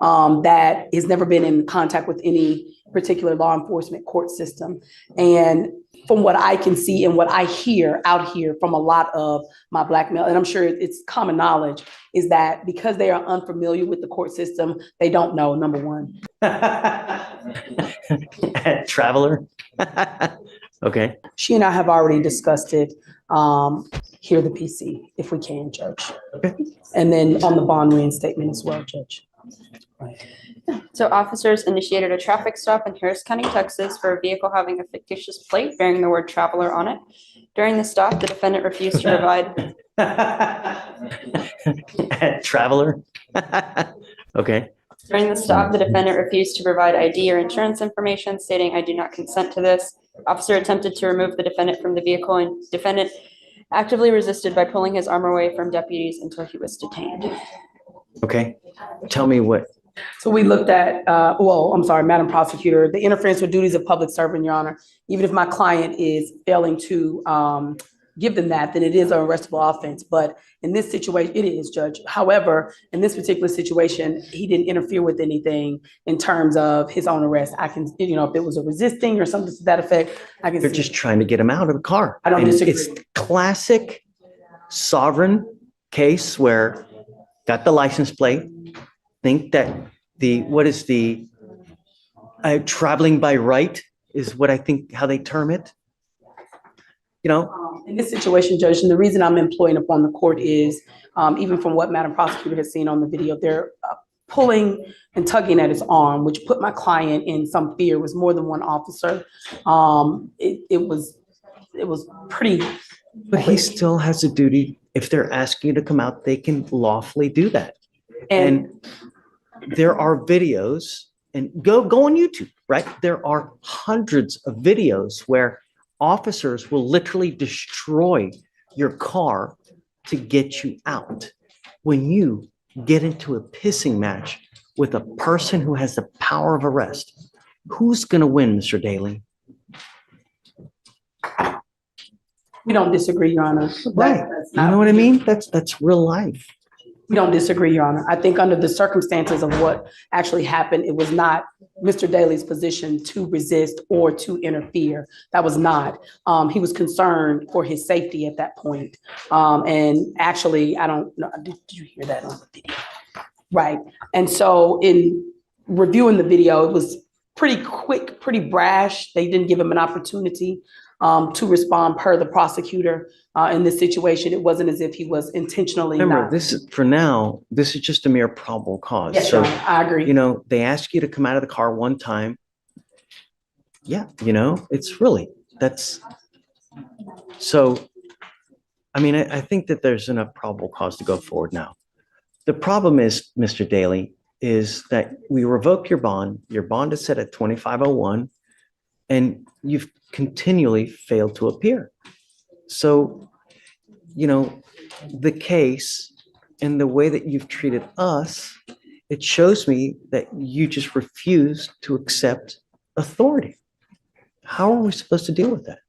that has never been in contact with any particular law enforcement court system. And from what I can see and what I hear out here from a lot of my Black male, and I'm sure it's common knowledge, is that because they are unfamiliar with the court system, they don't know, number one. Traveler. Okay. She and I have already discussed it. Hear the PC if we can, Judge. Okay. And then on the bond reinstatement as well, Judge. Right. So officers initiated a traffic stop in Harris County, Texas for a vehicle having a fictitious plate bearing the word traveler on it. During the stop, the defendant refused to provide. Traveler. Okay. During the stop, the defendant refused to provide ID or insurance information, stating, "I do not consent to this." Officer attempted to remove the defendant from the vehicle, and defendant actively resisted by pulling his arm away from deputies until he was detained. Okay. Tell me what. So we looked at, I'm sorry, Madam Prosecutor, the interference with duties of public servant, Your Honor. Even if my client is failing to give them that, then it is an arrestable offense. But in this situation, it is, Judge. However, in this particular situation, he didn't interfere with anything in terms of his own arrest. I can, if it was a resisting or something to that effect, I can. They're just trying to get him out of the car. I don't disagree. It's classic sovereign case where got the license plate, think that traveling by right is what I think how they term it. In this situation, Judge, and the reason I'm employing upon the court is, even from what Madam Prosecutor has seen on the video, they're pulling and tugging at his arm, which put my client in some fear. It was more than one officer. It was pretty. But he still has a duty. If they're asking you to come out, they can lawfully do that. And there are videos, and go on YouTube, right? There are hundreds of videos where officers will literally destroy your car to get you out. When you get into a pissing match with a person who has the power of arrest, who's going to win, Mr. Daly? We don't disagree, Your Honor. Right. You know what I mean? That's real life. We don't disagree, Your Honor. I think under the circumstances of what actually happened, it was not Mr. Daly's position to resist or to interfere. That was not. He was concerned for his safety at that point. And actually, I don't know, did you hear that on the video? Right. And so in reviewing the video, it was pretty quick, pretty brash. They didn't give him an opportunity to respond per the prosecutor. In this situation, it wasn't as if he was intentionally. Remember, this is just a mere probable cause. Yes, so, I agree. They ask you to come out of the car one time. Yeah, it's really, that's, so, I think that there's enough probable cause to go forward now. The problem is, Mr. Daly, is that we revoke your bond. Your bond is set at 2501, and you've continually failed to appear. So, the case and the way that you've treated us, it shows me that you just refuse to accept authority. How are we supposed to deal with that?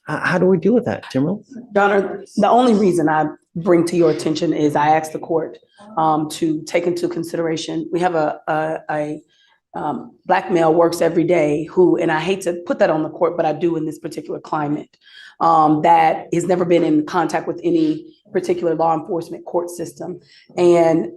How do we deal with that, Timberland? Your Honor, the only reason I bring to your attention is I asked the court to take into consideration, we have a Black male works every day who, and I hate to put that on the court, but I do in this particular climate, that has never been in contact with any particular law enforcement court system. And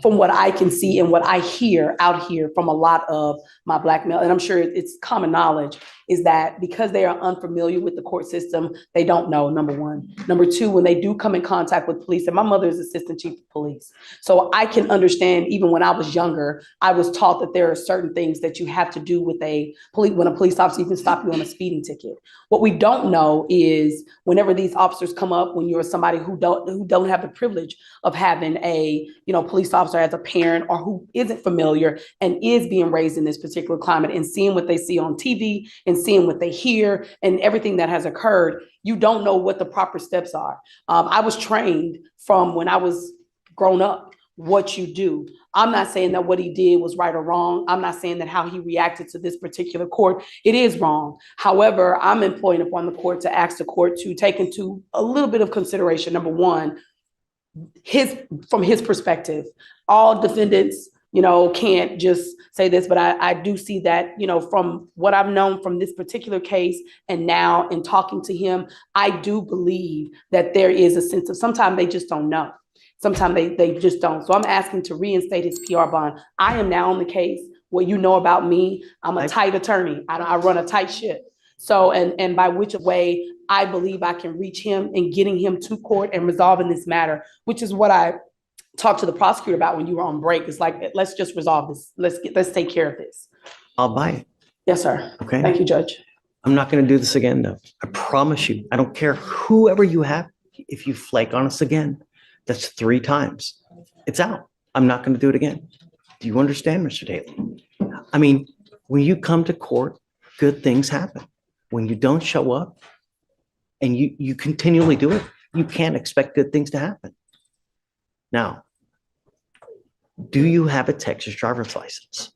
from what I can see and what I hear out here from a lot of my Black male, and I'm sure it's common knowledge, is that because they are unfamiliar with the court system, they don't know, number one. Number two, when they do come in contact with police, and my mother is assistant chief of police, so I can understand, even when I was younger, I was taught that there are certain things that you have to do with when a police officer can stop you on a speeding ticket. What we don't know is whenever these officers come up, when you're somebody who don't have the privilege of having a police officer as a parent, or who isn't familiar and is being raised in this particular climate and seeing what they see on TV and seeing what they hear and everything that has occurred, you don't know what the proper steps are. I was trained from when I was grown up, what you do. I'm not saying that what he did was right or wrong. I'm not saying that how he reacted to this particular court, it is wrong. However, I'm employing upon the court to ask the court to take into a little bit of consideration. Number one, from his perspective, all defendants, can't just say this, but I do see that, from what I've known from this particular case and now in talking to him, I do believe that there is a sense of sometimes they just don't know. Sometimes they just don't. So I'm asking to reinstate his PR bond. I am now on the case. What you know about me, I'm a tight attorney. I run a tight ship. So, and by which way I believe I can reach him and getting him to court and resolving this matter, which is what I talked to the prosecutor about when you were on break. It's like, let's just resolve this. Let's take care of this. I'll buy it. Yes, sir. Okay. Thank you, Judge. I'm not going to do this again, though. I promise you. I don't care whoever you have. If you flake on us again, that's 3 times. It's out. I'm not going to do it again. Do you understand, Mr. Daly? I mean, when you come to court, good things happen. When you don't show up and you continually do it, you can't expect good things to happen. Now, do you have a Texas driver's license?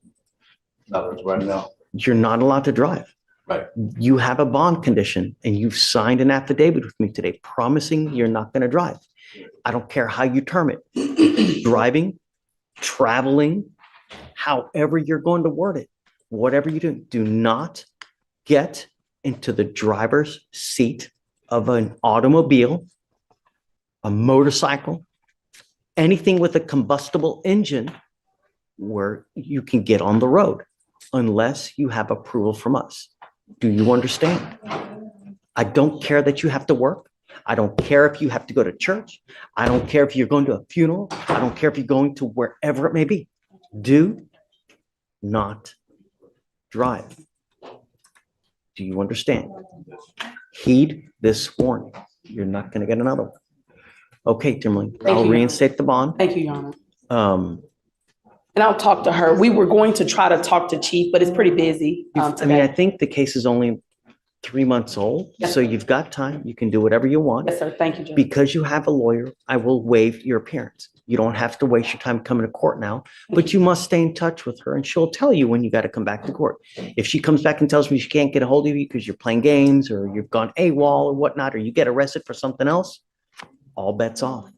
Not right now. You're not allowed to drive. Right. You have a bond condition and you've signed an affidavit with me today promising you're not going to drive. I don't care how you term it. Driving, traveling, however you're going to word it, whatever you do not get into the driver's seat of an automobile, a motorcycle, anything with a combustible engine where you can get on the road unless you have approval from us. Do you understand? I don't care that you have to work. I don't care if you have to go to church. I don't care if you're going to a funeral. I don't care if you're going to wherever it may be. Do not drive. Do you understand? Heed this warning. You're not going to get another one. Okay, Timberlane, Thank I'll you. reinstate the bond. Thank you, Your Honor. And I'll talk to her. We were going to try to talk to Chief, but it's pretty busy I today. think the case is only 3 months old, Yes, so sir. you've got time. You can do whatever you want. Yes, sir. Thank you, Judge. Because you have a lawyer, I will waive your appearance. You don't have to waste your time coming to court now, but you must stay in touch with her and she'll tell you when you got to come back to court. If she comes back and tells me she can't get a hold of you because you're playing games or you've gone AWOL or whatnot, or you get arrested for something else, all bets off.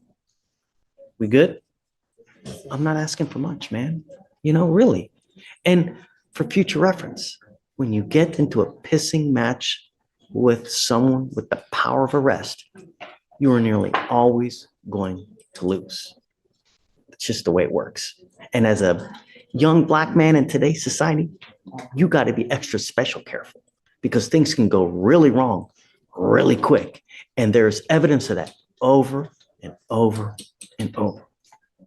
We good? I'm not asking for much, man. Really. And for future reference, when you get into a pissing match with someone with the power of arrest, you are nearly always going to lose. It's just the way it works. And as a young Black man in today's society, you got to be extra special careful because things can go really wrong really quick. And there's evidence of that over and over and over.